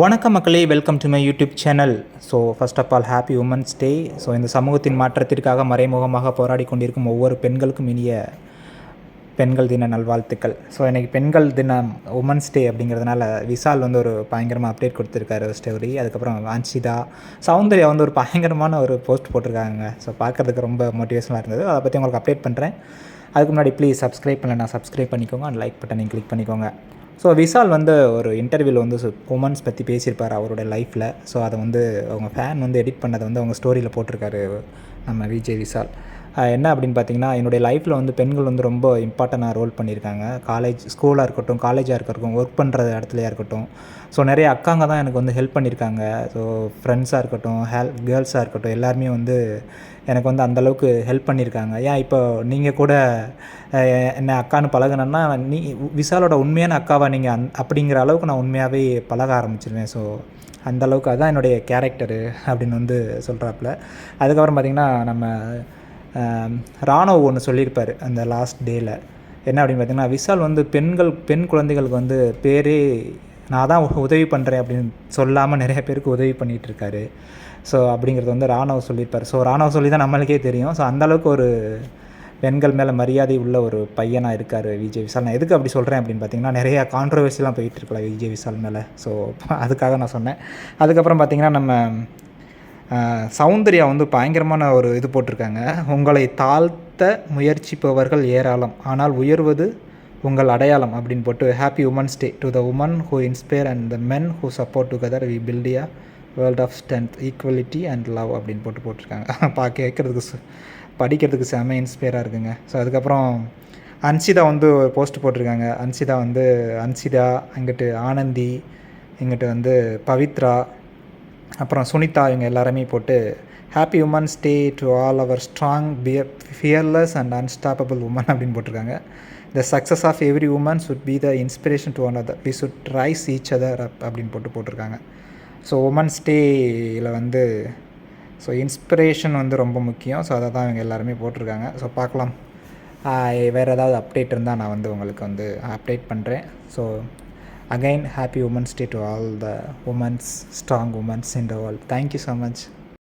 வணக்கம் மக்களே, welcome to my YouTube channel. So first of all happy women's day. So இந்த சமூகத்தின் மாற்றத்திற்காக மறைமுகமாக போராடி கொண்டிருக்கும் ஒவ்வொரு பெண்களுக்கும் இனிய பெண்கள் தின நல்வாழ்த்துக்கள். ஸோ இன்றைக்கி பெண்கள் தினம் உமன்ஸ் டே அப்படிங்கிறதுனால விஷால் வந்து ஒரு பயங்கரமாக அப்டேட் கொடுத்துருக்காரு ஒரு ஸ்டோரி. அதுக்கப்புறம் அன்ஷிதா, சௌந்தர்யா வந்து ஒரு பயங்கரமான ஒரு போஸ்ட் போட்டிருக்காங்க. ஸோ பார்க்குறதுக்கு ரொம்ப மோட்டிவேஷனாக இருந்தது. அதை பற்றி உங்களுக்கு அப்டேட் பண்ணுறேன். அதுக்கு முன்னாடி ப்ளீஸ் சப்ஸ்கிரைப் பண்ணலைன்னா சப்ஸ்கிரைப் பண்ணிக்கோங்க, அண்ட் லைக் பட்டனை கிளிக் பண்ணிக்கோங்க. ஸோ விஷால் வந்து ஒரு இன்டர்வியூவில் வந்து உமன்ஸ் பற்றி பேசியிருப்பார் அவரோட லைஃப்பில். ஸோ அதை வந்து அவங்க ஃபேன் வந்து எடிட் பண்ணதை வந்து அவங்க ஸ்டோரியில் போட்டிருக்காரு நம்ம விஜய் விஷால். என்ன அப்படின்னு பார்த்தீங்கன்னா, என்னுடைய லைஃப்பில் வந்து பெண்கள் வந்து ரொம்ப இம்பார்ட்டண்டாக ரோல் பண்ணியிருக்காங்க. ஸ்கூலாக இருக்கட்டும், காலேஜாக இருக்கட்டும், ஒர்க் பண்ணுற இடத்துலையாக இருக்கட்டும். ஸோ நிறைய அக்காங்க தான் எனக்கு வந்து ஹெல்ப் பண்ணியிருக்காங்க. ஸோ ஃப்ரெண்ட்ஸாக இருக்கட்டும், கேர்ள்ஸாக இருக்கட்டும், எல்லாருமே வந்து எனக்கு வந்து அந்தளவுக்கு ஹெல்ப் பண்ணியிருக்காங்க. ஏன் இப்போ நீங்கள் கூட என்ன அக்கான்னு பழகுனேன்னா, விஷாலோட உண்மையான அக்காவா நீங்கள் அப்படிங்கிற அளவுக்கு நான் உண்மையாகவே பழக ஆரம்பிச்சிருவேன். ஸோ அந்தளவுக்கு அதுதான் என்னுடைய கேரக்டரு அப்படின்னு வந்து சொல்கிறாப்புல. அதுக்கப்புறம் பார்த்திங்கன்னா, நம்ம ராணுவ ஒன்று சொல்லியிருப்பார் அந்த லாஸ்ட் டேயில். என்ன அப்படின்னு பார்த்திங்கன்னா, விஷால் வந்து பெண் குழந்தைகளுக்கு வந்து பேரே நான் தான் உதவி பண்ணுறேன் அப்படின்னு சொல்லாமல் நிறைய பேருக்கு உதவி பண்ணிகிட்ருக்காரு. ஸோ அப்படிங்கிறது வந்து ராணுவ சொல்லியிருப்பார். ஸோ ராணுவ சொல்லி தான் நம்மளுக்கே தெரியும். ஸோ அந்தளவுக்கு ஒரு பெண்கள் மேலே மரியாதை உள்ள ஒரு பையனாக இருக்கார் விஜய் விஷால். நான் எதுக்கு அப்படி சொல்கிறேன் அப்படின்னு பார்த்தீங்கன்னா, நிறையா கான்ட்ரவர்சிலாம் போயிட்டுருக்கல விஜய் விஷால் மேலே. ஸோ அதுக்காக நான் சொன்னேன். அதுக்கப்புறம் பார்த்திங்கன்னா, நம்ம சௌந்தர்யா வந்து பயங்கரமான ஒரு இது போட்டிருக்காங்க. உங்களை தாழ்த்த முயற்சிப்பவர்கள் ஏராளம், ஆனால் உயர்வது உங்கள் அடையாளம் அப்படின்னு போட்டு, happy women's day to the women who inspire and the men who support together we build a world of strength, equality and love அப்படின்னு போட்டிருக்காங்க. கேட்குறதுக்கு படிக்கிறதுக்கு செம்ம இன்ஸ்பயராக இருக்குங்க. ஸோ அதுக்கப்புறம் அன்ஷிதா வந்து ஒரு போஸ்ட் போட்டிருக்காங்க. அன்ஷிதா இங்கிட்டு ஆனந்தி, இங்கிட்டு வந்து பவித்ரா, அப்புறம் சுனிதா, இவங்க எல்லாருமே போட்டு happy women's day to all our strong fearless and unstoppable woman அப்படின்னு போட்டிருக்காங்க. The success of every woman should be the inspiration to another, we should raise each other up அப்படின்னு போட்டிருக்காங்க. ஸோ உமன்ஸ் டேயில் வந்து ஸோ இன்ஸ்பிரேஷன் வந்து ரொம்ப முக்கியம். So அதை தான் இவங்க எல்லாருமே போட்டிருக்காங்க. ஸோ பார்க்கலாம், வேறு ஏதாவது அப்டேட் இருந்தால் நான் வந்து உங்களுக்கு வந்து அப்டேட் பண்ணுறேன். So again, happy Women's Day to all the women's, strong women's in the world. Thank you so much.